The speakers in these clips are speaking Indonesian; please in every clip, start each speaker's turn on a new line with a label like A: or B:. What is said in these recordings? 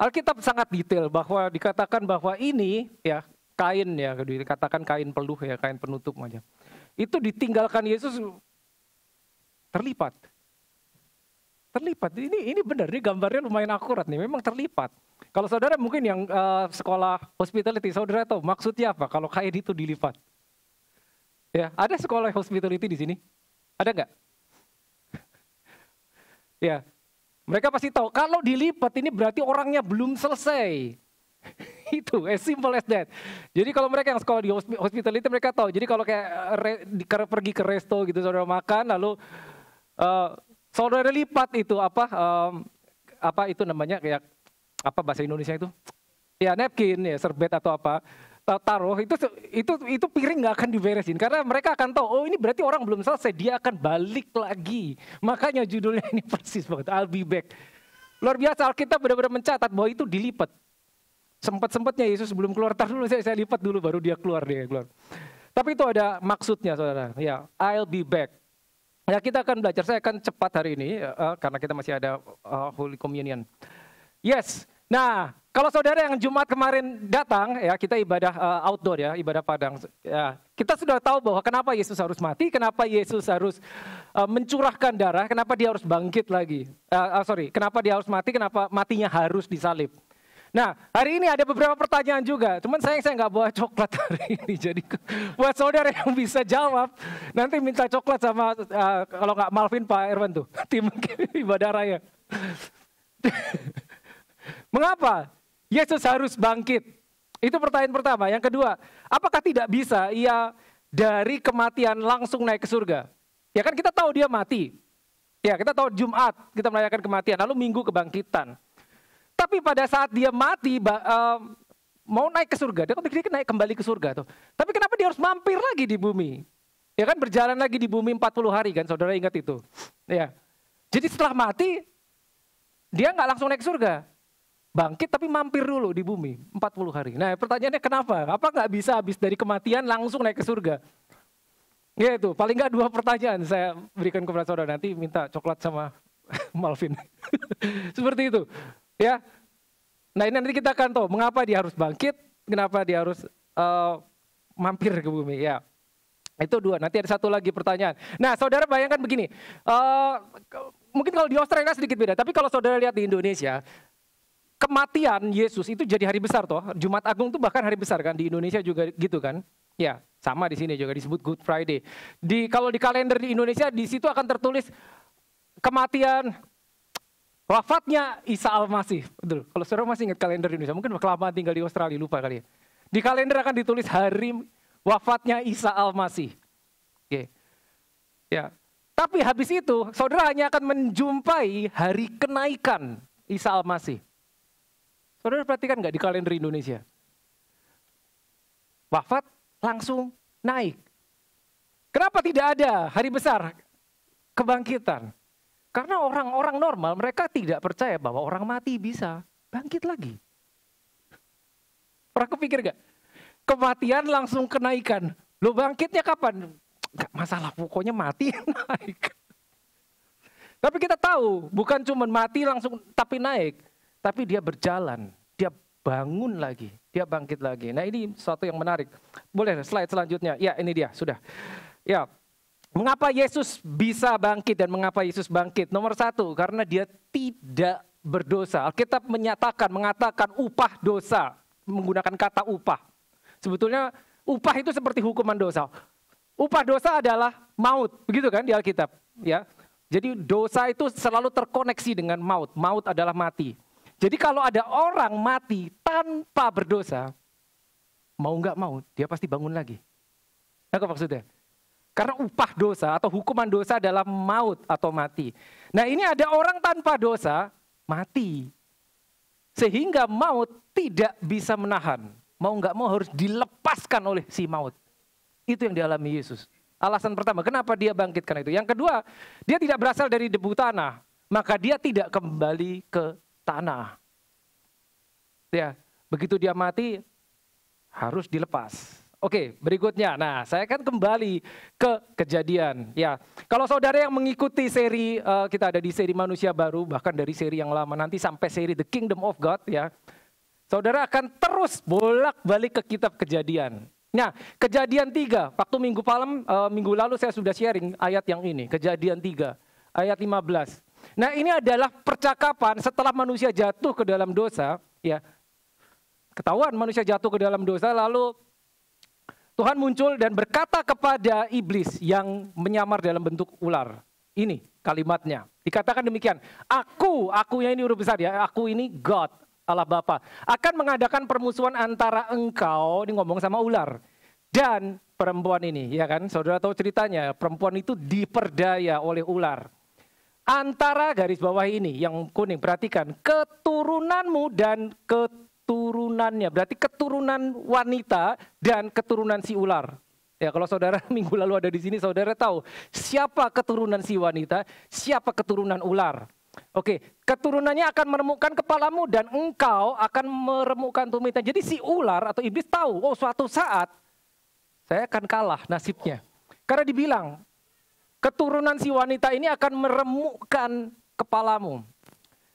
A: Alkitab sangat detail bahwa dikatakan bahwa ini ya kain ya, dikatakan kain peluh ya, kain penutup aja. Itu ditinggalkan Yesus terlipat. Terlipat. Ini benar, ini gambarnya lumayan akurat nih, memang terlipat. Kalau saudara mungkin yang sekolah hospitality, saudara tahu maksudnya apa kalau kain itu dilipat? Ya, ada sekolah hospitality di sini? Ada nggak? Ya, mereka pasti tahu kalau dilipat ini berarti orangnya belum selesai. Itu as simple as that. Jadi kalau mereka yang sekolah di hospitality mereka tahu. Jadi kalau kayak pergi ke resto gitu saudara makan lalu saudara lipat itu apa itu namanya kayak apa bahasa Indonesia itu? Ya napkin ya serbet atau apa. Taruh itu piring nggak akan diberesin karena mereka akan tahu oh ini berarti orang belum selesai, dia akan balik lagi. Makanya judulnya ini persis banget, I'll be back. Luar biasa, Alkitab benar-benar mencatat bahwa itu dilipat. Sempat-sempatnya Yesus belum keluar, tar dulu saya lipat dulu baru dia keluar. Tapi itu ada maksudnya saudara. Ya, I'll be back. Ya kita akan belajar, saya akan cepat hari ini karena kita masih ada Holy Communion. Yes, nah kalau saudara yang Jumat kemarin datang, ya kita ibadah outdoor ya, ibadah padang. Ya, kita sudah tahu bahwa kenapa Yesus harus mati, kenapa Yesus harus mencurahkan darah, kenapa dia harus bangkit lagi. Kenapa dia harus mati, kenapa matinya harus disalib. Nah, hari ini ada beberapa pertanyaan juga. Cuman saya nggak bawa coklat hari ini. Jadi buat saudara yang bisa jawab, nanti minta coklat sama kalau nggak Malvin, Pak Irwan tuh, tim ibadah raya. Mengapa Yesus harus bangkit? Itu pertanyaan pertama. Yang kedua, apakah tidak bisa ia dari kematian langsung naik ke surga? Ya kan kita tahu dia mati. Ya kita tahu Jumat kita merayakan kematian, lalu Minggu kebangkitan. Tapi pada saat dia mati, mau naik ke surga, dia naik kembali ke surga tuh. Tapi kenapa dia harus mampir lagi di bumi? Ya kan berjalan lagi di bumi 40 hari kan, saudara ingat itu. Ya. Jadi setelah mati, dia nggak langsung naik ke surga. Bangkit tapi mampir dulu di bumi 40 hari. Nah pertanyaannya kenapa? Apa nggak bisa habis dari kematian langsung naik ke surga? Ya itu, paling nggak 2 pertanyaan saya berikan kepada saudara. Nanti minta coklat sama Malvin. Seperti itu. Ya, nah ini nanti kita akan tahu mengapa dia harus bangkit, kenapa dia harus mampir ke bumi. Ya, itu 2. Nanti ada 1 lagi pertanyaan. Nah, saudara bayangkan begini, mungkin kalau di Australia sedikit beda, tapi kalau saudara lihat di Indonesia, kematian Yesus itu jadi hari besar toh. Jumat Agung itu bahkan hari besar kan, di Indonesia juga gitu kan. Ya, sama di sini juga disebut Good Friday. Kalau di kalender di Indonesia di situ akan tertulis kematian wafatnya Isa Al-Masih. Betul. Kalau saudara masih ingat kalender di Indonesia, mungkin kelamaan tinggal di Australia, lupa kali ya. Di kalender akan ditulis hari wafatnya Isa Al-Masih. Oke. Ya. Tapi habis itu, saudara hanya akan menjumpai hari kenaikan Isa Al-Masih. Saudara perhatikan nggak di kalender Indonesia? Wafat langsung naik. Kenapa tidak ada hari besar kebangkitan? Karena orang-orang normal mereka tidak percaya bahwa orang mati bisa bangkit lagi. Pernah kepikir gak? Kematian langsung kenaikan. Lo bangkitnya kapan? Gak masalah, pokoknya mati naik. Tapi kita tahu bukan cuma mati langsung tapi naik. Tapi dia berjalan, dia bangun lagi, dia bangkit lagi. Nah ini sesuatu yang menarik. Boleh slide selanjutnya. Ya ini dia, sudah. Ya. Mengapa Yesus bisa bangkit dan mengapa Yesus bangkit? Nomor 1, karena dia tidak berdosa. Alkitab mengatakan upah dosa, menggunakan kata upah. Sebetulnya upah itu seperti hukuman dosa. Upah dosa adalah maut, begitu kan di Alkitab, ya. Jadi dosa itu selalu terkoneksi dengan maut. Maut adalah mati. Jadi kalau ada orang mati tanpa berdosa, mau nggak mau dia pasti bangun lagi. Apa maksudnya? Karena upah dosa atau hukuman dosa adalah maut atau mati. Nah ini ada orang tanpa dosa, mati. Sehingga maut tidak bisa menahan. Mau nggak mau harus dilepaskan oleh si maut. Itu yang dialami Yesus. Alasan pertama, kenapa dia bangkitkan itu. Yang kedua, dia tidak berasal dari debu tanah. Maka dia tidak kembali ke tanah. Ya, begitu dia mati, harus dilepas. Oke, berikutnya. Nah, saya akan kembali ke Kejadian. Ya, kalau saudara yang mengikuti seri, kita ada di seri Manusia Baru, bahkan dari seri yang lama nanti sampai seri The Kingdom of God, ya, saudara akan terus bolak-balik ke kitab Kejadian. Nah, Kejadian 3, waktu minggu lalu saya sudah sharing ayat yang ini, Kejadian 3, ayat 15. Nah, ini adalah percakapan setelah manusia jatuh ke dalam dosa, ya. Ketahuan manusia jatuh ke dalam dosa, lalu Tuhan muncul dan berkata kepada iblis yang menyamar dalam bentuk ular. Ini kalimatnya. Dikatakan demikian, akunya ini huruf besar ya, aku ini God, Allah Bapa, akan mengadakan permusuhan antara engkau, ini ngomong sama ular, dan perempuan ini. Ya kan, saudara tahu ceritanya, perempuan itu diperdaya oleh ular. Antara garis bawah ini, yang kuning, perhatikan, keturunanmu dan keturunannya, berarti keturunan wanita dan keturunan si ular. Ya, kalau saudara minggu lalu ada di sini, saudara tahu siapa keturunan si wanita, siapa keturunan ular. Oke, keturunannya akan meremukkan kepalamu dan engkau akan meremukkan tumitnya. Jadi si ular atau iblis tahu, oh suatu saat saya akan kalah nasibnya. Karena dibilang, keturunan si wanita ini akan meremukkan kepalamu.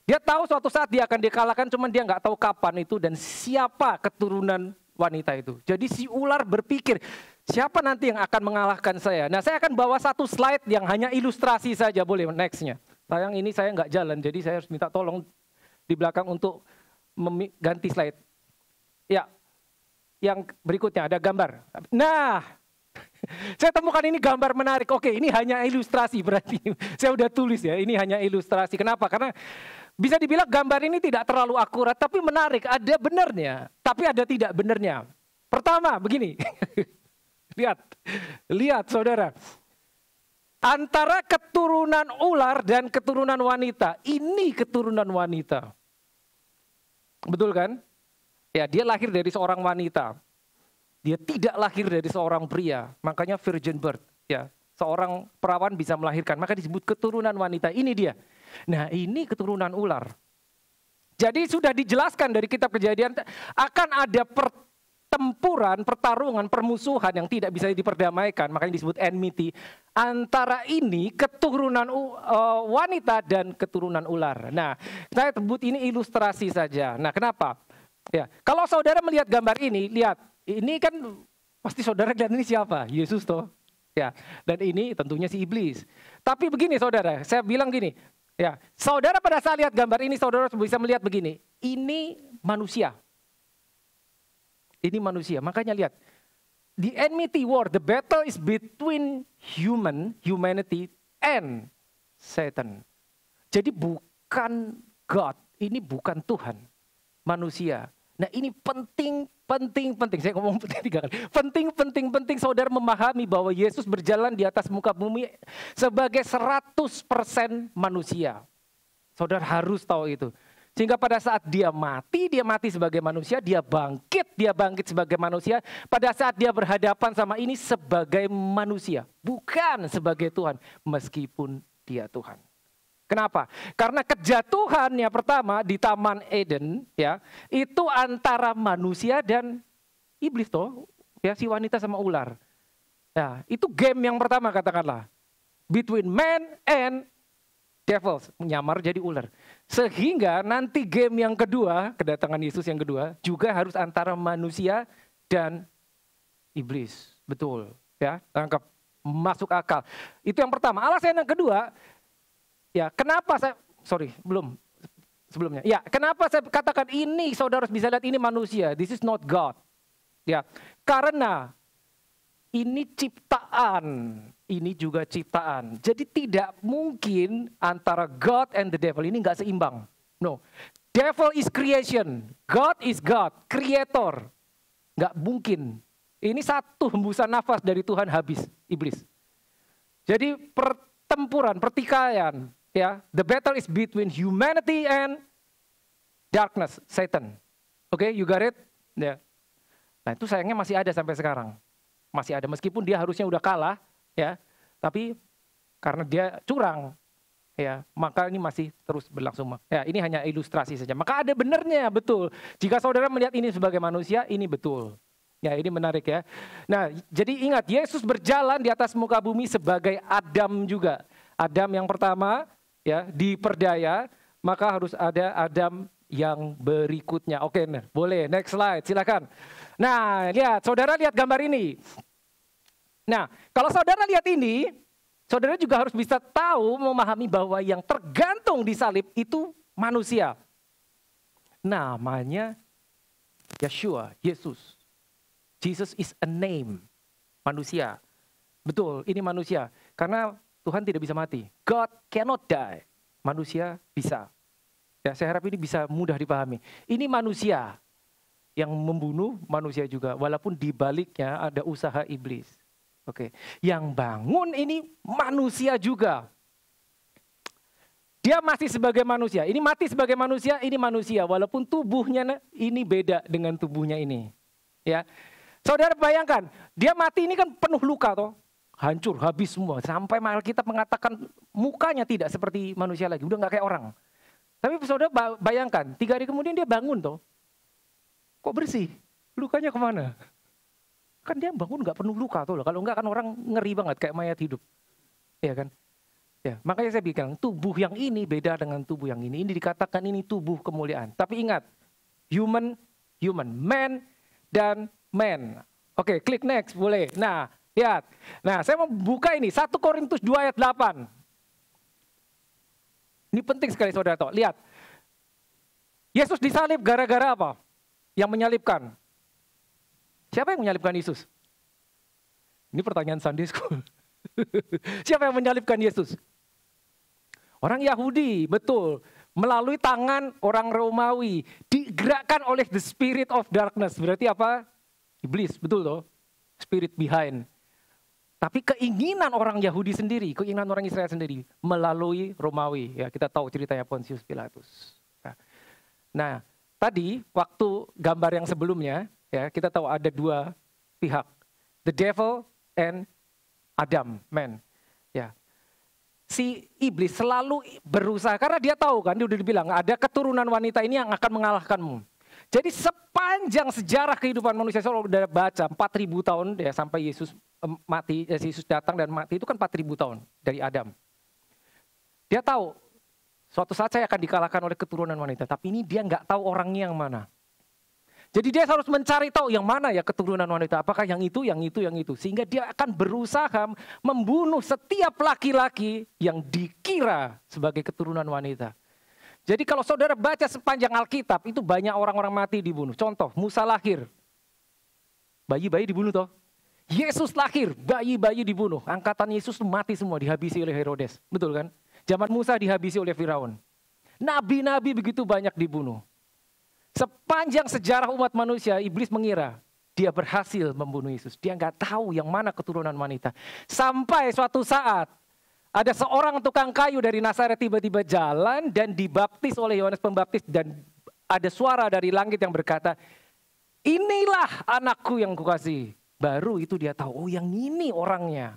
A: Dia tahu suatu saat dia akan dikalahkan, cuman dia nggak tahu kapan itu dan siapa keturunan wanita itu. Jadi si ular berpikir, siapa nanti yang akan mengalahkan saya? Nah, saya akan bawa satu slide yang hanya ilustrasi saja, boleh nextnya. Sayang ini saya nggak jalan, jadi saya harus minta tolong di belakang untuk ganti slide. Ya, yang berikutnya ada gambar. Nah, saya temukan ini gambar menarik. Oke, ini hanya ilustrasi berarti. Saya udah tulis ya, ini hanya ilustrasi. Kenapa? Karena bisa dibilang gambar ini tidak terlalu akurat, tapi menarik. Ada benarnya, tapi ada tidak benarnya. Pertama, begini. Lihat saudara. Antara keturunan ular dan keturunan wanita. Ini keturunan wanita. Betul kan? Ya, dia lahir dari seorang wanita. Dia tidak lahir dari seorang pria, makanya virgin birth. Ya, seorang perawan bisa melahirkan, maka disebut keturunan wanita. Ini dia. Nah, ini keturunan ular. Jadi sudah dijelaskan dari kitab Kejadian akan ada pertempuran, pertarungan, permusuhan yang tidak bisa diperdamaikan, makanya disebut enmity antara ini keturunan wanita dan keturunan ular. Nah, saya sebut ini ilustrasi saja. Nah, kenapa? Ya, kalau saudara melihat gambar ini, lihat. Ini kan pasti saudara lihat ini siapa? Yesus toh. Ya, dan ini tentunya si iblis. Tapi begini saudara, saya bilang gini, ya, saudara pada saat lihat gambar ini saudara bisa melihat begini, ini manusia. Ini manusia. Makanya lihat, the enmity war, the battle is between humanity and Satan. Jadi bukan God, ini bukan Tuhan, manusia. Nah, ini penting. Saya ngomong penting 3 kali. Penting saudara memahami bahwa Yesus berjalan di atas muka bumi sebagai 100% manusia. Saudara harus tahu itu. Sehingga pada saat dia mati sebagai manusia, dia bangkit sebagai manusia. Pada saat dia berhadapan sama ini sebagai manusia, bukan sebagai Tuhan, meskipun dia Tuhan. Kenapa? Karena kejatuhannya pertama di Taman Eden, ya, itu antara manusia dan iblis toh, ya, si wanita sama ular. Ya, itu game yang pertama katakanlah, between man and devils, menyamar jadi ular. Sehingga nanti game yang kedua, kedatangan Yesus yang kedua, juga harus antara manusia dan iblis. Betul, ya, tangkap, masuk akal. Itu yang pertama. Alasan yang kedua, ya, kenapa sebelumnya. Ya, kenapa saya katakan ini saudara bisa lihat ini manusia, this is not God. Ya, karena ini ciptaan, ini juga ciptaan. Jadi tidak mungkin antara God and the devil, ini nggak seimbang. No, devil is creation, God is God, creator. Nggak mungkin. Ini satu hembusan nafas dari Tuhan habis, iblis. Jadi pertempuran, pertikaian. Ya, the battle is between humanity and darkness, Satan. Oke, you got it? Ya. Nah, itu sayangnya masih ada sampai sekarang. Masih ada, meskipun dia harusnya udah kalah, ya. Tapi karena dia curang, ya, maka ini masih terus berlangsung. Ya, ini hanya ilustrasi saja. Maka ada benernya, betul. Jika saudara melihat ini sebagai manusia, ini betul. Ya, ini menarik ya. Nah, jadi ingat, Yesus berjalan di atas muka bumi sebagai Adam juga. Adam yang pertama ya diperdaya, maka harus ada Adam yang berikutnya. Oke, boleh next slide, silakan. Nah, lihat, saudara lihat gambar ini. Nah, kalau saudara lihat ini, saudara juga harus bisa tahu, memahami bahwa yang tergantung di salib itu manusia. Namanya Yeshua, Yesus. Jesus is a name, manusia. Betul, ini manusia. Karena Tuhan tidak bisa mati. God cannot die. Manusia bisa. Ya, saya harap ini bisa mudah dipahami. Ini manusia yang membunuh manusia juga. Walaupun di baliknya ada usaha iblis. Oke, yang bangun ini manusia juga. Dia masih sebagai manusia. Ini mati sebagai manusia, ini manusia. Walaupun tubuhnya ini beda dengan tubuhnya ini. Ya. Saudara bayangkan, dia mati ini kan penuh luka toh. Hancur, habis semua. Sampai Alkitab mengatakan mukanya tidak seperti manusia lagi. Udah gak kayak orang. Tapi saudara bayangkan, 3 hari kemudian dia bangun toh. Kok bersih? Lukanya kemana? Kan dia bangun gak penuh luka toh. Kalau enggak kan orang ngeri banget kayak mayat hidup. Iya kan? Ya, makanya saya bilang tubuh yang ini beda dengan tubuh yang ini. Ini dikatakan ini tubuh kemuliaan. Tapi ingat, human, man, dan man. Oke, klik next, boleh. Nah, lihat. Nah, saya mau buka ini, 1 Korintus 2 ayat 8. Ini penting sekali saudara tahu. Lihat. Yesus disalib gara-gara apa? Yang menyalibkan. Siapa yang menyalibkan Yesus? Ini pertanyaan Sunday School. Siapa yang menyalibkan Yesus? Orang Yahudi, betul. Melalui tangan orang Romawi. Digerakkan oleh the spirit of darkness. Berarti apa? Iblis, betul toh? Spirit behind. Tapi keinginan orang Yahudi sendiri, keinginan orang Israel sendiri melalui Romawi. Ya, kita tahu ceritanya Pontius Pilatus. Nah, tadi waktu gambar yang sebelumnya, ya, kita tahu ada 2 pihak. The devil and Adam, man. Ya. Si iblis selalu berusaha, karena dia tahu kan, dia udah dibilang ada keturunan wanita ini yang akan mengalahkanmu. Jadi sepanjang sejarah kehidupan manusia, saya udah baca 4.000 tahun ya sampai Yesus mati, Yesus datang dan mati itu kan 4.000 tahun dari Adam. Dia tahu suatu saat saya akan dikalahkan oleh keturunan wanita, tapi ini dia nggak tahu orangnya yang mana. Jadi dia harus mencari tahu yang mana ya keturunan wanita, apakah yang itu, sehingga dia akan berusaha membunuh setiap laki-laki yang dikira sebagai keturunan wanita. Jadi kalau saudara baca sepanjang Alkitab, itu banyak orang-orang mati dibunuh. Contoh, Musa lahir. Bayi-bayi dibunuh toh. Yesus lahir, bayi-bayi dibunuh. Angkatan Yesus mati semua, dihabisi oleh Herodes. Betul kan? Zaman Musa dihabisi oleh Firaun. Nabi-nabi begitu banyak dibunuh. Sepanjang sejarah umat manusia, iblis mengira dia berhasil membunuh Yesus. Dia nggak tahu yang mana keturunan wanita. Sampai suatu saat, ada seorang tukang kayu dari Nazaret tiba-tiba jalan dan dibaptis oleh Yohanes Pembaptis. Dan ada suara dari langit yang berkata, inilah anakku yang kukasihi. Baru itu dia tahu, oh yang ini orangnya.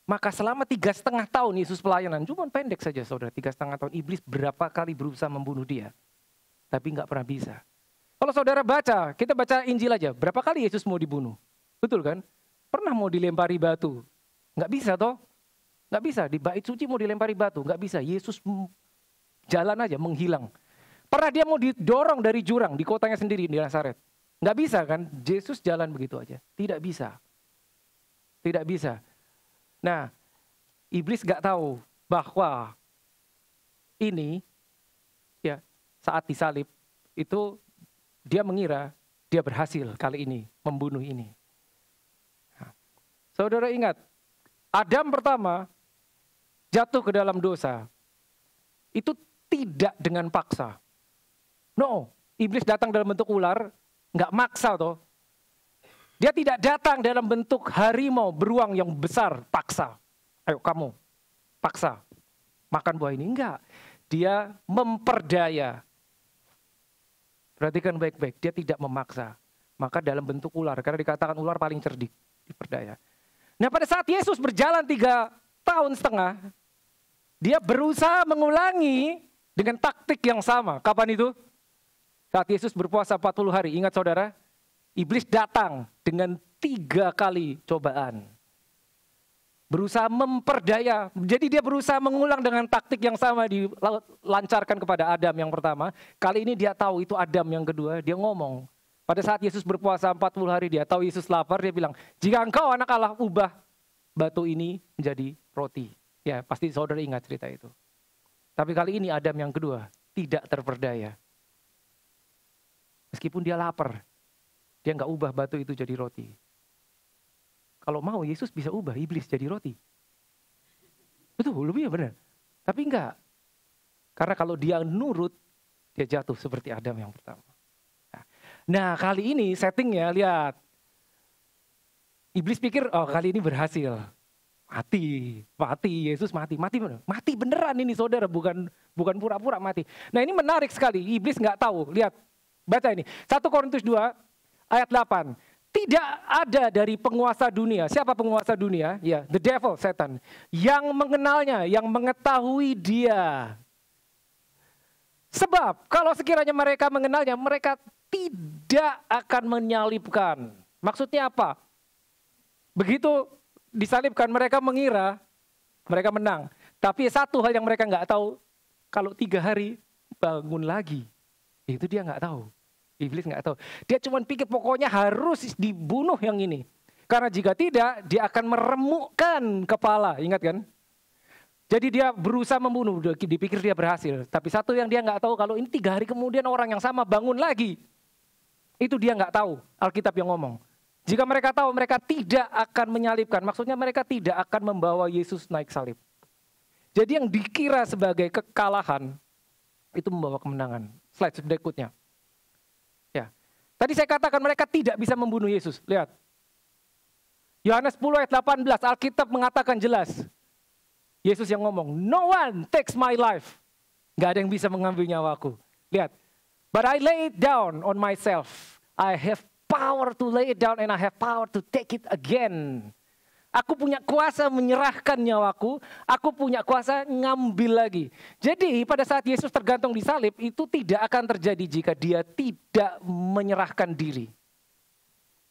A: Maka selama 3,5 tahun Yesus pelayanan, cuma pendek saja saudara, 3,5 tahun. Iblis berapa kali berusaha membunuh dia. Tapi nggak pernah bisa. Kalau saudara baca, kita baca Injil aja, berapa kali Yesus mau dibunuh? Betul kan? Pernah mau dilempari batu. Nggak bisa toh. Nggak bisa, di bait suci mau dilempari batu, nggak bisa. Yesus jalan aja, menghilang. Pernah dia mau didorong dari jurang di kotanya sendiri di Nazaret. Nggak bisa kan, Yesus jalan begitu aja. Tidak bisa. Tidak bisa. Nah, iblis nggak tahu bahwa ini, ya saat disalib, itu dia mengira dia berhasil kali ini membunuh ini. Nah, saudara ingat, Adam pertama jatuh ke dalam dosa, itu tidak dengan paksa. No, iblis datang dalam bentuk ular, nggak maksa toh. Dia tidak datang dalam bentuk harimau beruang yang besar, paksa. Ayo kamu, paksa, makan buah ini. Enggak, dia memperdaya. Perhatikan baik-baik, dia tidak memaksa. Maka dalam bentuk ular, karena dikatakan ular paling cerdik, diperdaya. Nah pada saat Yesus berjalan 3,5 tahun, dia berusaha mengulangi dengan taktik yang sama. Kapan itu? Saat Yesus berpuasa 40 hari. Ingat saudara? Iblis datang dengan 3 kali cobaan. Berusaha memperdaya. Jadi dia berusaha mengulang dengan taktik yang sama dilancarkan kepada Adam yang pertama. Kali ini dia tahu itu Adam yang kedua. Dia ngomong. Pada saat Yesus berpuasa 40 hari dia tahu Yesus lapar. Dia bilang, jika engkau anak Allah ubah batu ini menjadi roti. Ya pasti saudara ingat cerita itu. Tapi kali ini Adam yang kedua tidak terperdaya. Meskipun dia lapar. Dia nggak ubah batu itu jadi roti. Kalau mau Yesus bisa ubah iblis jadi roti. Betul, lebih ya benar. Tapi enggak. Karena kalau dia nurut, dia jatuh seperti Adam yang pertama. Nah kali ini settingnya lihat. Iblis pikir, oh kali ini berhasil. Mati, Yesus mati. Mati beneran ini saudara, bukan pura-pura mati. Nah ini menarik sekali, iblis nggak tahu. Lihat, baca ini. 1 Korintus 2 ayat 8. Tidak ada dari penguasa dunia. Siapa penguasa dunia? Ya, the devil, setan. Yang mengenalnya, yang mengetahui dia. Sebab kalau sekiranya mereka mengenalnya, mereka tidak akan menyalibkan. Maksudnya apa? Begitu disalibkan, mereka mengira mereka menang. Tapi satu hal yang mereka nggak tahu, kalau 3 hari bangun lagi. Itu dia nggak tahu. Iblis nggak tahu. Dia cuma pikir pokoknya harus dibunuh yang ini. Karena jika tidak, dia akan meremukkan kepala. Ingat kan? Jadi dia berusaha membunuh. Dipikir dia berhasil. Tapi satu yang dia nggak tahu, kalau ini 3 hari kemudian orang yang sama bangun lagi. Itu dia nggak tahu. Alkitab yang ngomong. Jika mereka tahu, mereka tidak akan menyalibkan. Maksudnya mereka tidak akan membawa Yesus naik salib. Jadi yang dikira sebagai kekalahan, itu membawa kemenangan. Slide berikutnya. Ya. Tadi saya katakan mereka tidak bisa membunuh Yesus. Lihat. Yohanes 10 ayat 18, Alkitab mengatakan jelas. Yesus yang ngomong, no one takes my life. Gak ada yang bisa mengambil nyawaku. Lihat. But I lay it down on myself. I have power to lay it down and I have power to take it again. Aku punya kuasa menyerahkan nyawaku, aku punya kuasa ngambil lagi. Jadi pada saat Yesus tergantung di salib, itu tidak akan terjadi jika dia tidak menyerahkan diri.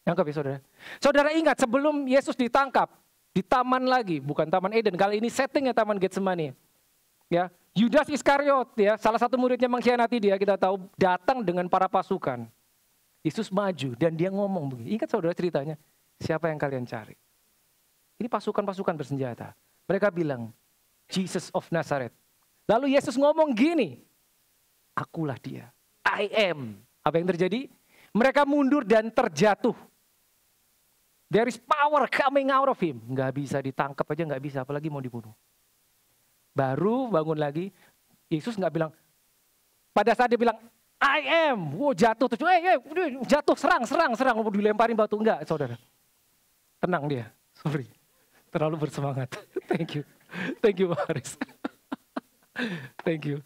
A: Nangkap ya saudara? Saudara ingat sebelum Yesus ditangkap, di taman lagi, bukan Taman Eden, kali ini settingnya Taman Getsemani. Ya, Yudas Iskariot, ya, salah satu muridnya mengkhianati dia, kita tahu, datang dengan para pasukan. Yesus maju dan dia ngomong begini. Ingat saudara ceritanya, siapa yang kalian cari? Ini pasukan-pasukan bersenjata. Mereka bilang, Jesus of Nazareth. Lalu Yesus ngomong gini, akulah dia. I am. Apa yang terjadi? Mereka mundur dan terjatuh. There is power coming out of him. Nggak bisa ditangkap aja, nggak bisa. Apalagi mau dibunuh. Baru bangun lagi, Yesus nggak bilang, pada saat dia bilang, I am. Wow, jatuh. Terus, jatuh, serang. Mau dilemparin batu. Enggak, saudara. Tenang dia. Sorry. Terlalu bersemangat. Thank you Pak Haris. Thank you.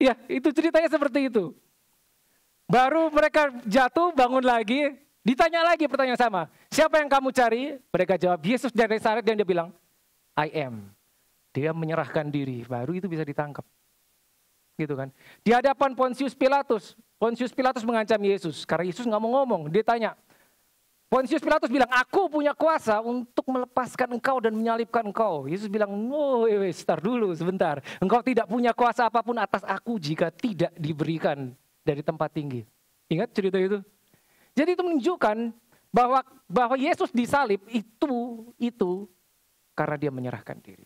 A: Ya, itu ceritanya seperti itu. Baru mereka jatuh, bangun lagi, ditanya lagi pertanyaan sama. Siapa yang kamu cari? Mereka jawab, Yesus dari Nazaret, dan dia bilang, I am. Dia menyerahkan diri, baru itu bisa ditangkap. Gitu kan. Di hadapan Pontius Pilatus mengancam Yesus. Karena Yesus nggak mau ngomong, dia tanya, Pontius Pilatus bilang, aku punya kuasa untuk melepaskan engkau dan menyalibkan engkau. Yesus bilang, start dulu sebentar. Engkau tidak punya kuasa apapun atas aku jika tidak diberikan dari tempat tinggi. Ingat cerita itu? Jadi itu menunjukkan bahwa Yesus disalib itu karena dia menyerahkan diri.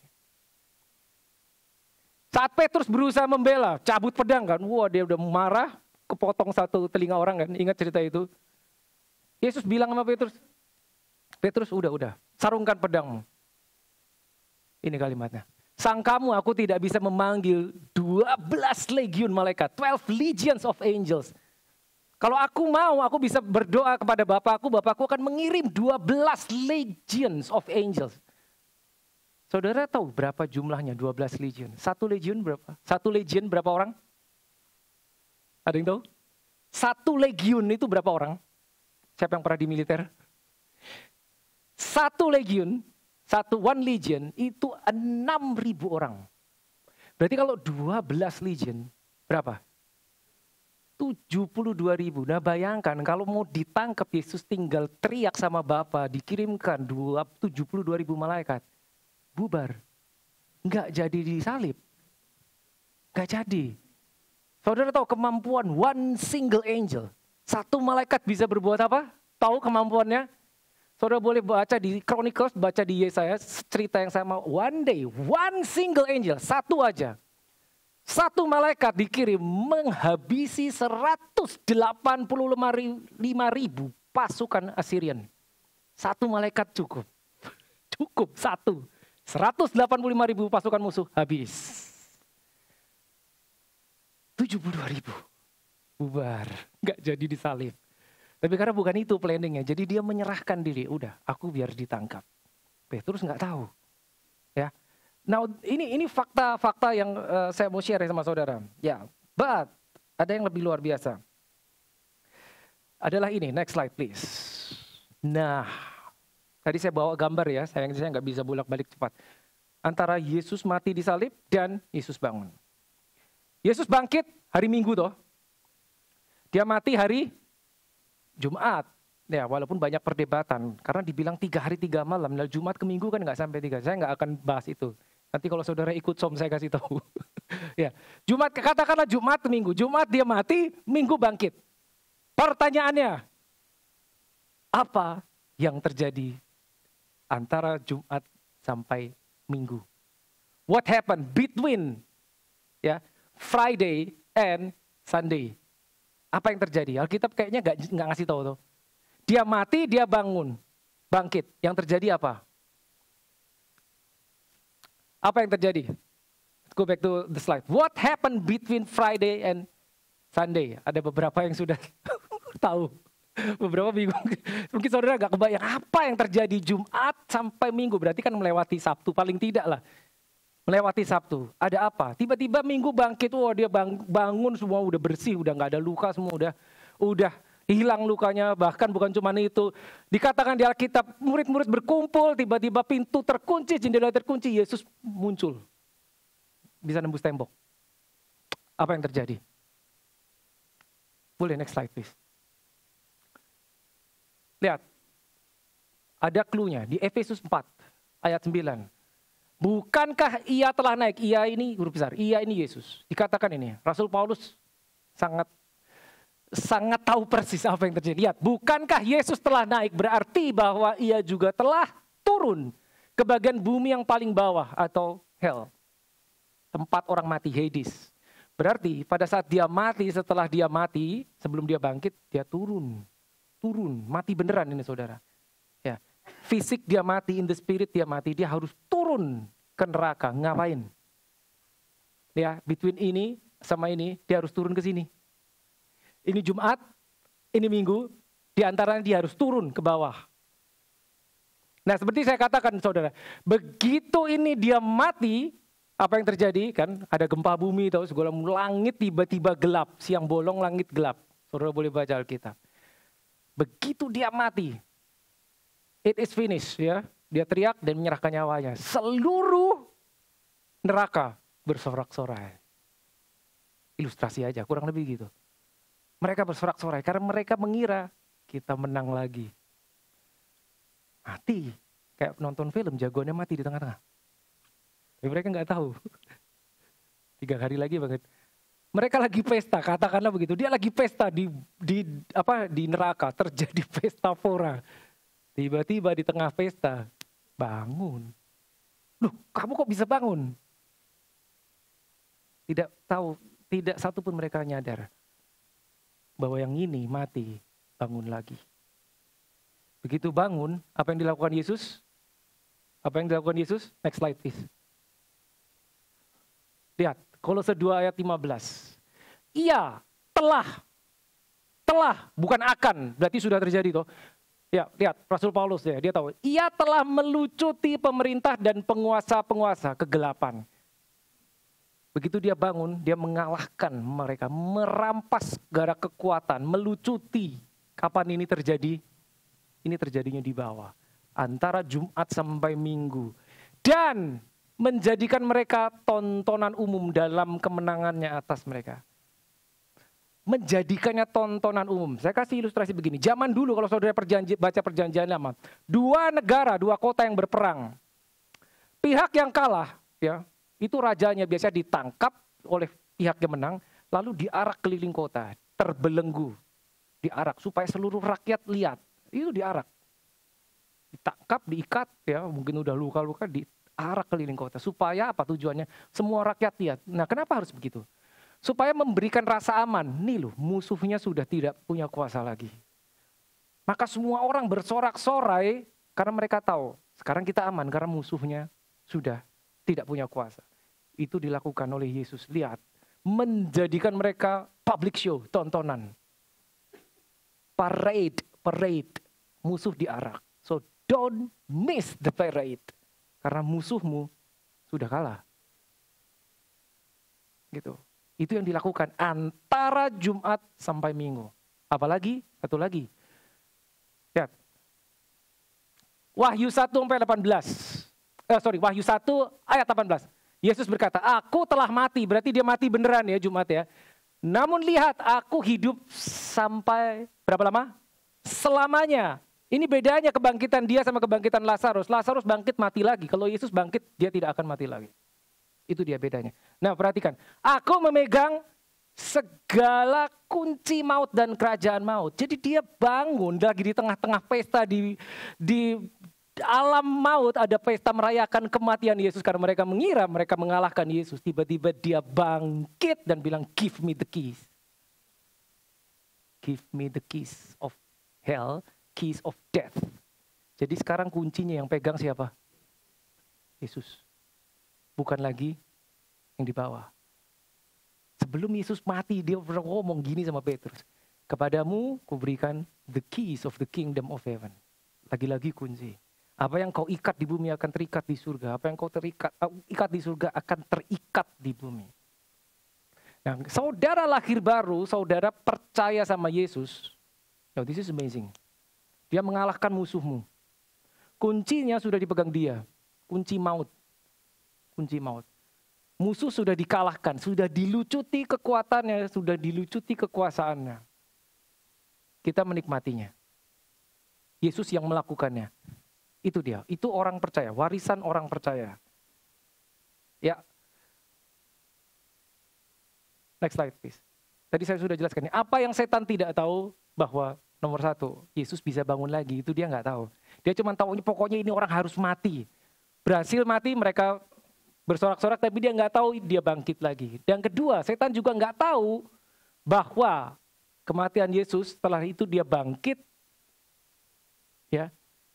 A: Saat Petrus berusaha membela, cabut pedang kan. Wah, dia udah marah, kepotong satu telinga orang kan. Ingat cerita itu? Yesus bilang sama Petrus, udah, sarungkan pedangmu. Ini kalimatnya. Sangkamu aku tidak bisa memanggil 12 legiun malaikat, 12 legions of angels. Kalau aku mau, aku bisa berdoa kepada Bapakku akan mengirim 12 legions of angels. Saudara tahu berapa jumlahnya 12 legion? Satu legion berapa? Satu legion berapa orang? Ada yang tahu? Satu legion itu berapa orang? Siapa yang pernah di militer? One legion itu 6.000 orang. Berarti kalau 12 legion berapa? 72.000. Nah bayangkan kalau mau ditangkap Yesus tinggal teriak sama Bapa, dikirimkan 72.000 malaikat. Bubar. Nggak jadi disalib. Nggak jadi. Saudara tahu kemampuan one single angel. Satu malaikat bisa berbuat apa? Tahu kemampuannya? Saudara boleh baca di Chronicles, baca di Yesaya, cerita yang sama. One day, one single angel, satu aja. Satu malaikat dikirim menghabisi 185.000 pasukan Assyrian. Satu malaikat cukup. Cukup satu. 185.000 pasukan musuh habis. 72.000. Bubar. Nggak jadi disalib. Tapi karena bukan itu planningnya, jadi dia menyerahkan diri. Udah, aku biar ditangkap. Petrus nggak tahu, ya. Nah, ini fakta-fakta yang saya mau share sama saudara. Ya, but ada yang lebih luar biasa. Adalah ini, next slide please. Nah, tadi saya bawa gambar ya, sayang saya nggak bisa bolak-balik cepat. Antara Yesus mati di salib dan Yesus bangun. Yesus bangkit hari Minggu toh. Dia mati hari Jumat, ya walaupun banyak perdebatan, karena dibilang 3 hari 3 malam, nah Jumat ke Minggu kan nggak sampai 3, saya nggak akan bahas itu. Nanti kalau saudara ikut saya kasih tahu. Ya, Jumat, katakanlah Jumat ke Minggu, Jumat dia mati, Minggu bangkit. Pertanyaannya, apa yang terjadi antara Jumat sampai Minggu? What happened between ya Friday and Sunday? Apa yang terjadi? Alkitab kayaknya nggak ngasih tahu tuh. Dia mati, dia bangun, bangkit. Yang terjadi apa? Apa yang terjadi? Let's go back to the slide. What happened between Friday and Sunday? Ada beberapa yang sudah tahu. Beberapa bingung. Mungkin saudara nggak kebayang apa yang terjadi Jumat sampai Minggu. Berarti kan melewati Sabtu, paling tidak lah. Melewati Sabtu, ada apa? Tiba-tiba Minggu bangkit, wah dia bangun semua udah bersih, udah nggak ada luka semua, udah hilang lukanya. Bahkan bukan cuma itu, dikatakan di Alkitab murid-murid berkumpul, tiba-tiba pintu terkunci, jendela terkunci, Yesus muncul, bisa nembus tembok. Apa yang terjadi? Boleh next slide please. Lihat, ada clue-nya di Efesus 4 ayat 9. Bukankah ia telah naik? Ia ini huruf besar. Ia ini Yesus. Dikatakan ini. Rasul Paulus sangat tahu persis apa yang terjadi. Lihat, bukankah Yesus telah naik berarti bahwa ia juga telah turun ke bagian bumi yang paling bawah atau hell. Tempat orang mati, Hades. Berarti pada saat dia mati, setelah dia mati, sebelum dia bangkit, dia turun. Turun, mati beneran ini saudara. Ya. Fisik dia mati, in the spirit dia mati, dia harus turun ke neraka. Ngapain? Ya, between ini sama ini, dia harus turun ke sini. Ini Jumat, ini Minggu, di antaranya dia harus turun ke bawah. Nah, seperti saya katakan saudara, begitu ini dia mati, apa yang terjadi? Kan ada gempa bumi, tahu, segala langit tiba-tiba gelap, siang bolong langit gelap. Saudara boleh baca Alkitab. Begitu dia mati, it is finished, ya. Dia teriak dan menyerahkan nyawanya. Seluruh neraka bersorak-sorai. Ilustrasi aja, kurang lebih gitu. Mereka bersorak-sorai karena mereka mengira kita menang lagi. Mati, kayak nonton film, jagoannya mati di tengah-tengah. Tapi mereka nggak tahu. 3 hari lagi banget. Mereka lagi pesta, katakanlah begitu. Dia lagi pesta di neraka, terjadi pesta pora. Tiba-tiba di tengah pesta, bangun. Loh, kamu kok bisa bangun? Tidak tahu, tidak satu pun mereka nyadar bahwa yang ini mati, bangun lagi. Begitu bangun, apa yang dilakukan Yesus? Apa yang dilakukan Yesus? Next slide please. Lihat, Kolose 2 ayat 15. Ia telah, bukan akan, berarti sudah terjadi toh. Ya, lihat Rasul Paulus ya, dia tahu. Ia telah melucuti pemerintah dan penguasa-penguasa kegelapan. Begitu dia bangun, dia mengalahkan mereka, merampas segala kekuatan, melucuti. Kapan ini terjadi? Ini terjadinya di bawah. Antara Jumat sampai Minggu. Dan menjadikan mereka tontonan umum dalam kemenangannya atas mereka. menjadikannya tontonan umum. Saya kasih ilustrasi begini. Zaman dulu kalau saudara baca perjanjian lama, dua negara, dua kota yang berperang. Pihak yang kalah, ya, itu rajanya biasanya ditangkap oleh pihak yang menang, lalu diarak keliling kota, terbelenggu, diarak supaya seluruh rakyat lihat. Itu diarak. Ditangkap, diikat, ya, mungkin udah luka-luka, diarak keliling kota. Supaya apa tujuannya? Semua rakyat lihat. Nah, kenapa harus begitu? Supaya memberikan rasa aman. Nih loh, musuhnya sudah tidak punya kuasa lagi. Maka semua orang bersorak-sorai karena mereka tahu sekarang kita aman karena musuhnya sudah tidak punya kuasa. Itu dilakukan oleh Yesus. Lihat, menjadikan mereka public show, tontonan. Parade. Musuh diarak. So don't miss the parade. Karena musuhmu sudah kalah. Gitu. Itu yang dilakukan antara Jumat sampai Minggu. Apalagi, satu lagi. Lihat. Wahyu 1 sampai 18. Wahyu 1 ayat 18. Yesus berkata, aku telah mati. Berarti dia mati beneran ya Jumat ya. Namun lihat, aku hidup sampai berapa lama? Selamanya. Ini bedanya kebangkitan dia sama kebangkitan Lazarus. Lazarus bangkit mati lagi. Kalau Yesus bangkit, dia tidak akan mati lagi. Itu dia bedanya. Nah perhatikan, aku memegang segala kunci maut dan kerajaan maut. Jadi dia bangun lagi di tengah-tengah pesta di alam maut, ada pesta merayakan kematian Yesus karena mereka mengira mereka mengalahkan Yesus. Tiba-tiba dia bangkit dan bilang, give me the keys. Give me the keys of hell, keys of death. Jadi sekarang kuncinya yang pegang siapa? Yesus. Bukan lagi yang di bawah. Sebelum Yesus mati, dia pernah ngomong gini sama Petrus. Kepadamu kuberikan the keys of the kingdom of heaven. Lagi-lagi kunci. Apa yang kau ikat di bumi akan terikat di surga. Apa yang kau ikat di surga akan terikat di bumi. Nah, saudara lahir baru, saudara percaya sama Yesus. Now this is amazing. Dia mengalahkan musuhmu. Kuncinya sudah dipegang dia. Kunci maut. Kunci maut. Musuh sudah dikalahkan, sudah dilucuti kekuatannya, sudah dilucuti kekuasaannya. Kita menikmatinya. Yesus yang melakukannya. Itu dia, itu orang percaya, warisan orang percaya. Ya. Next slide please. Tadi saya sudah jelaskan, apa yang setan tidak tahu bahwa nomor satu, Yesus bisa bangun lagi, itu dia nggak tahu. Dia cuma tahu pokoknya ini orang harus mati. Berhasil mati, mereka bersorak-sorak, tapi dia nggak tahu dia bangkit lagi. Dan kedua, setan juga nggak tahu bahwa kematian Yesus setelah itu dia bangkit, ya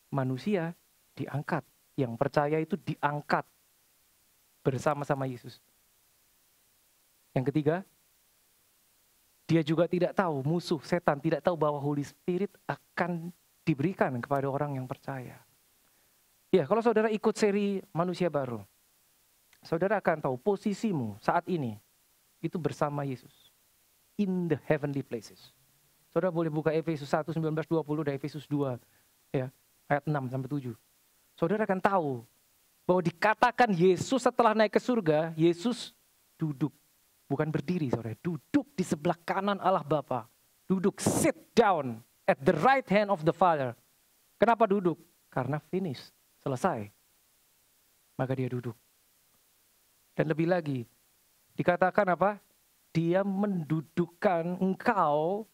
A: manusia diangkat, yang percaya itu diangkat bersama-sama Yesus. Yang ketiga, dia juga tidak tahu, musuh setan tidak tahu bahwa Holy Spirit akan diberikan kepada orang yang percaya. Ya, kalau saudara ikut seri Manusia Baru, saudara akan tahu posisimu saat ini itu bersama Yesus. In the heavenly places. Saudara boleh buka Efesus 1, 19, 20 dan Efesus 2 ya, ayat 6 sampai 7. Saudara akan tahu bahwa dikatakan Yesus setelah naik ke surga, Yesus duduk. Bukan berdiri saudara, duduk di sebelah kanan Allah Bapa. Duduk, sit down at the right hand of the Father. Kenapa duduk? Karena finish, selesai. Maka dia duduk. Dan lebih lagi, dikatakan apa? Dia mendudukkan engkau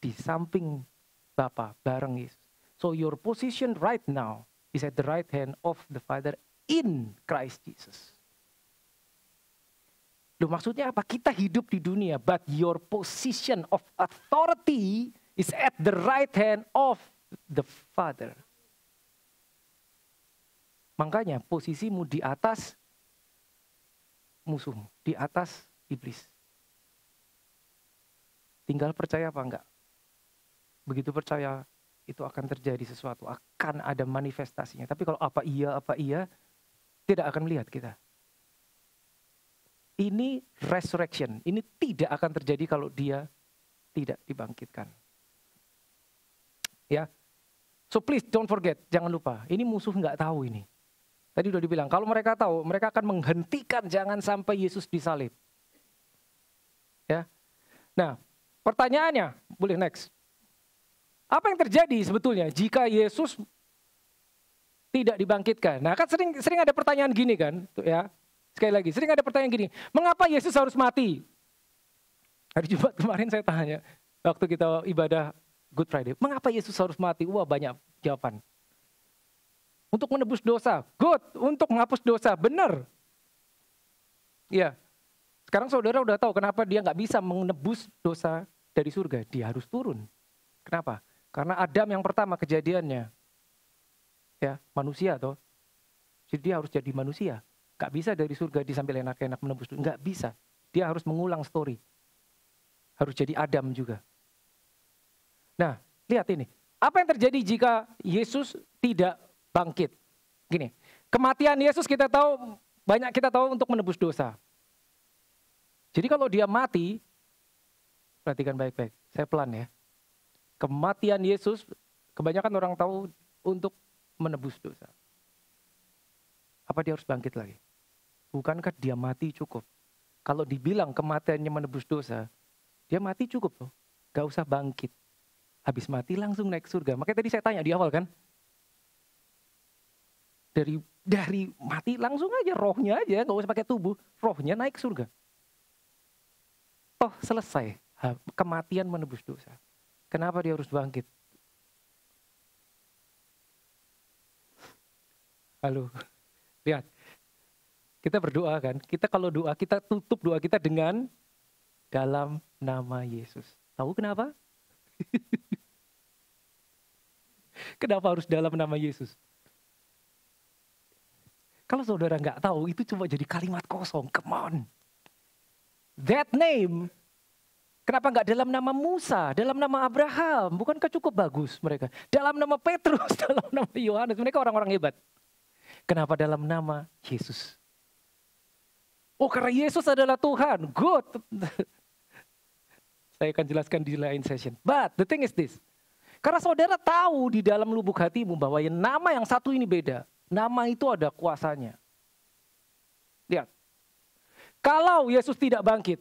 A: di samping Bapa bareng Yesus. So your position right now is at the right hand of the Father in Christ Jesus. Loh, maksudnya apa? Kita hidup di dunia, but your position of authority is at the right hand of the Father. Makanya posisimu di atas musuhmu, di atas iblis. Tinggal percaya apa enggak? Begitu percaya, itu akan terjadi sesuatu, akan ada manifestasinya. Tapi kalau apa iya, tidak akan melihat kita. Ini resurrection, ini tidak akan terjadi kalau dia tidak dibangkitkan. Ya, so please don't forget, jangan lupa, ini musuh nggak tahu ini. Tadi udah dibilang, kalau mereka tahu, mereka akan menghentikan jangan sampai Yesus disalib. Ya, nah Pertanyaannya, boleh next. Apa yang terjadi sebetulnya jika Yesus tidak dibangkitkan? Nah kan sering ada pertanyaan gini kan, ya. Sekali lagi, sering ada pertanyaan gini, mengapa Yesus harus mati? Hari Jumat kemarin saya tanya, waktu kita ibadah Good Friday, mengapa Yesus harus mati? Wah banyak jawaban. Untuk menebus dosa, good. Untuk menghapus dosa, benar. Iya. Sekarang saudara udah tahu kenapa dia nggak bisa menebus dosa dari surga. Dia harus turun. Kenapa? Karena Adam yang pertama kejadiannya, ya manusia toh. Jadi dia harus jadi manusia. Nggak bisa dari surga disambil enak-enak menebus dosa. Nggak bisa. Dia harus mengulang story. Harus jadi Adam juga. Nah, lihat ini. Apa yang terjadi jika Yesus tidak bangkit? Gini, kematian Yesus kita tahu, banyak kita tahu untuk menebus dosa. Jadi kalau dia mati, perhatikan baik-baik, saya pelan ya. Kematian Yesus, kebanyakan orang tahu untuk menebus dosa. Apa dia harus bangkit lagi? Bukankah dia mati cukup? Kalau dibilang kematiannya menebus dosa, dia mati cukup loh. Gak usah bangkit. Habis mati langsung naik surga. Makanya tadi saya tanya di awal kan. Dari mati langsung aja, rohnya aja, gak usah pakai tubuh. Rohnya naik surga. Toh selesai. Kematian menebus dosa. Kenapa dia harus bangkit? Halo, lihat. Kita berdoa kan. Kita kalau doa, kita tutup doa kita dengan dalam nama Yesus. Tahu kenapa? Kenapa harus dalam nama Yesus? Kalau saudara nggak tahu, itu cuma jadi kalimat kosong. Come on. That name. Kenapa nggak dalam nama Musa, dalam nama Abraham? Bukankah cukup bagus mereka? Dalam nama Petrus, dalam nama Yohanes. Mereka orang-orang hebat. Kenapa dalam nama Yesus? Oh karena Yesus adalah Tuhan. Good. Saya akan jelaskan di lain session. But the thing is this. Karena saudara tahu di dalam lubuk hatimu bahwa nama yang satu ini beda. Nama itu ada kuasanya. Lihat. Kalau Yesus tidak bangkit.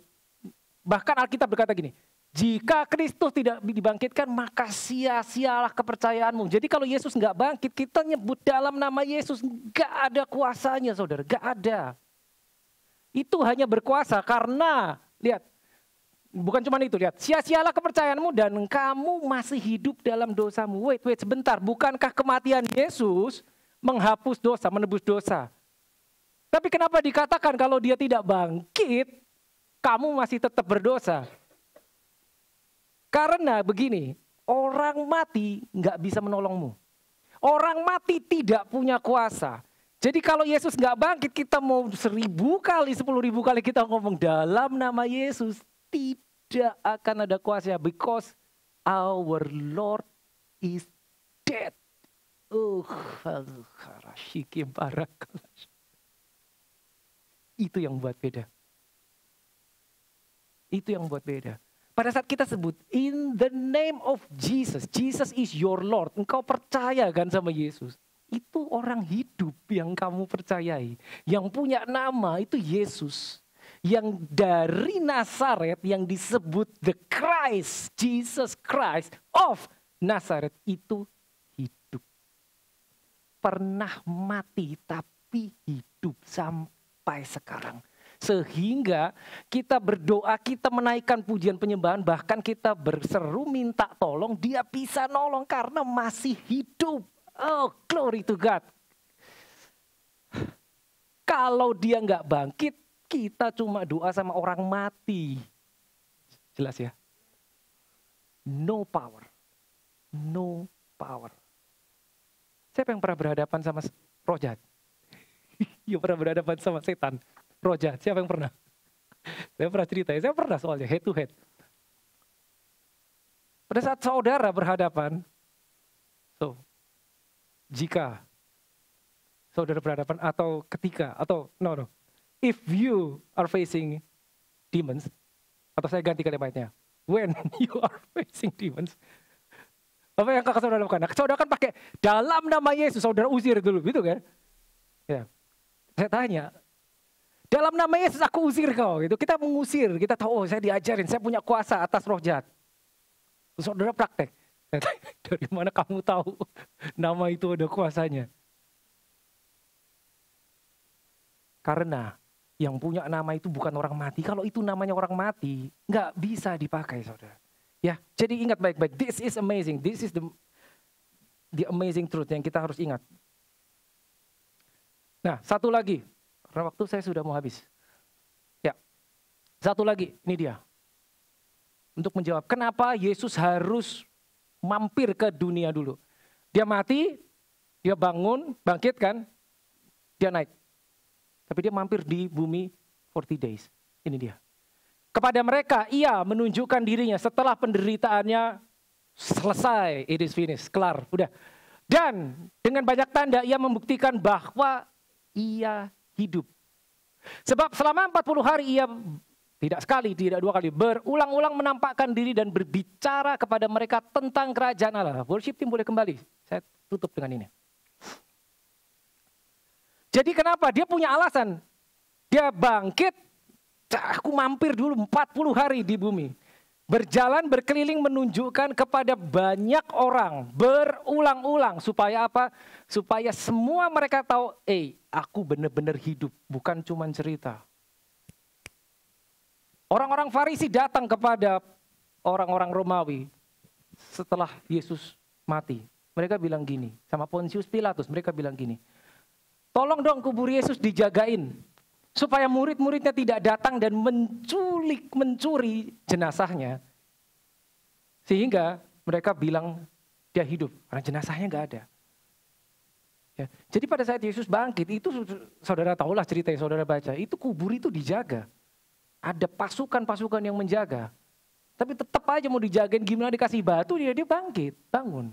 A: Bahkan Alkitab berkata gini. Jika Kristus tidak dibangkitkan maka sia-sialah kepercayaanmu. Jadi kalau Yesus nggak bangkit kita nyebut dalam nama Yesus. Nggak ada kuasanya saudara. Nggak ada. Itu hanya berkuasa karena. Lihat. Bukan cuma itu, lihat. Sia-sialah kepercayaanmu dan kamu masih hidup dalam dosamu. Wait sebentar. Bukankah kematian Yesus menghapus dosa, menebus dosa? Tapi kenapa dikatakan kalau dia tidak bangkit, kamu masih tetap berdosa? Karena begini, orang mati nggak bisa menolongmu. Orang mati tidak punya kuasa. Jadi kalau Yesus nggak bangkit, kita mau 1000 kali, 10.000 kali kita ngomong dalam nama Yesus. Tidak akan ada kuasa because our Lord is dead. Itu yang buat beda. Itu yang buat beda. Pada saat kita sebut in the name of Jesus, Jesus is your Lord. Engkau percaya kan sama Yesus? Itu orang hidup yang kamu percayai. Yang punya nama itu Yesus. Yang dari Nazaret yang disebut the Christ, Jesus Christ of Nazaret itu hidup. Pernah mati tapi hidup sampai sekarang. Sehingga kita berdoa, kita menaikkan pujian penyembahan, bahkan kita berseru minta tolong, dia bisa nolong karena masih hidup. Oh, glory to God. Kalau dia nggak bangkit, kita cuma doa sama orang mati. Jelas ya? No power. No power. Siapa yang pernah berhadapan sama roh jahat? Yang pernah berhadapan sama setan? Roh jahat, siapa yang pernah? Saya pernah cerita, saya pernah soalnya head to head. Pada saat saudara berhadapan, jika saudara berhadapan atau ketika, atau no. If you are facing demons, atau saya ganti kalimatnya, when you are facing demons, apa yang kakak saudara lakukan? Nah, saudara kan pakai dalam nama Yesus, saudara usir dulu, gitu kan? Ya. Saya tanya, Dalam nama Yesus aku usir kau. Gitu. Kita mengusir, kita tahu, oh saya diajarin, saya punya kuasa atas roh jahat. Terus saudara praktek. Dari mana kamu tahu nama itu ada kuasanya? Karena yang punya nama itu bukan orang mati. Kalau itu namanya orang mati, nggak bisa dipakai, saudara. Ya, jadi ingat baik-baik. This is amazing. This is the amazing truth yang kita harus ingat. Nah, satu lagi. Karena waktu saya sudah mau habis. Ya, satu lagi. Ini dia. Untuk menjawab, kenapa Yesus harus mampir ke dunia dulu. Dia mati, dia bangun, bangkit kan, dia naik. Tapi dia mampir di bumi 40 days. Ini dia. Kepada mereka, ia menunjukkan dirinya setelah penderitaannya selesai. It is finished, kelar, udah. Dan dengan banyak tanda, ia membuktikan bahwa ia hidup. Sebab selama 40 hari ia tidak sekali, tidak dua kali, berulang-ulang menampakkan diri dan berbicara kepada mereka tentang kerajaan Allah. Worship team boleh kembali. Saya tutup dengan ini. Jadi kenapa? Dia punya alasan. Dia bangkit, aku mampir dulu 40 hari di bumi. Berjalan, berkeliling menunjukkan kepada banyak orang, berulang-ulang. Supaya apa? Supaya semua mereka tahu, aku benar-benar hidup, bukan cuma cerita. Orang-orang Farisi datang kepada orang-orang Romawi setelah Yesus mati. Mereka bilang gini, sama Pontius Pilatus, mereka bilang gini, tolong dong kubur Yesus dijagain, supaya murid-muridnya tidak datang dan mencuri jenazahnya. Sehingga mereka bilang dia hidup, karena jenazahnya nggak ada. Ya, jadi pada saat Yesus bangkit, itu saudara tahulah cerita yang saudara baca, itu kubur itu dijaga. Ada pasukan-pasukan yang menjaga. Tapi tetap aja mau dijagain gimana dikasih batu, dia bangkit, bangun.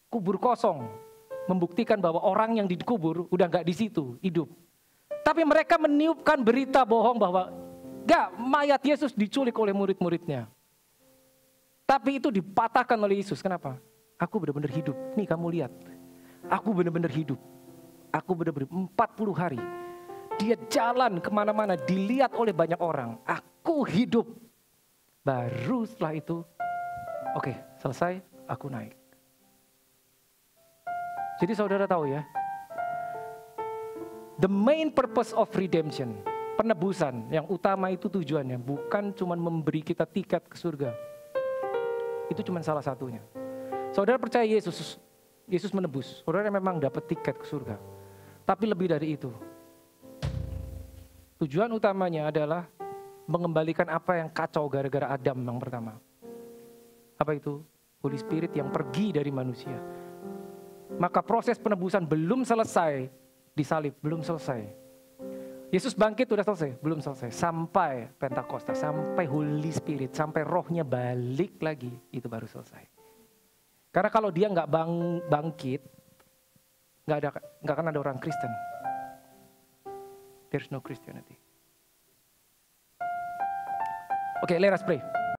A: Kubur kosong. Membuktikan bahwa orang yang dikubur udah gak di situ, hidup. Tapi mereka meniupkan berita bohong bahwa mayat Yesus diculik oleh murid-muridnya. Tapi itu dipatahkan oleh Yesus. Kenapa? Aku benar-benar hidup. Nih kamu lihat. Aku benar-benar hidup. Aku benar-benar 40 hari. Dia jalan kemana-mana, dilihat oleh banyak orang. Aku hidup. Baru setelah itu, oke, selesai, aku naik. Jadi saudara tahu ya, the main purpose of redemption, penebusan, yang utama itu tujuannya, bukan cuma memberi kita tiket ke surga. Itu cuma salah satunya. Saudara percaya Yesus menebus, saudara memang dapat tiket ke surga. Tapi lebih dari itu, tujuan utamanya adalah mengembalikan apa yang kacau gara-gara Adam yang pertama. Apa itu? Holy Spirit yang pergi dari manusia. Maka proses penebusan belum selesai di salib, belum selesai. Yesus bangkit udah selesai, belum selesai. Sampai Pentakosta, sampai Holy Spirit, sampai rohnya balik lagi, itu baru selesai. Karena kalau dia nggak bangkit, nggak akan ada orang Kristen. There's no Christianity. Okay, let us pray.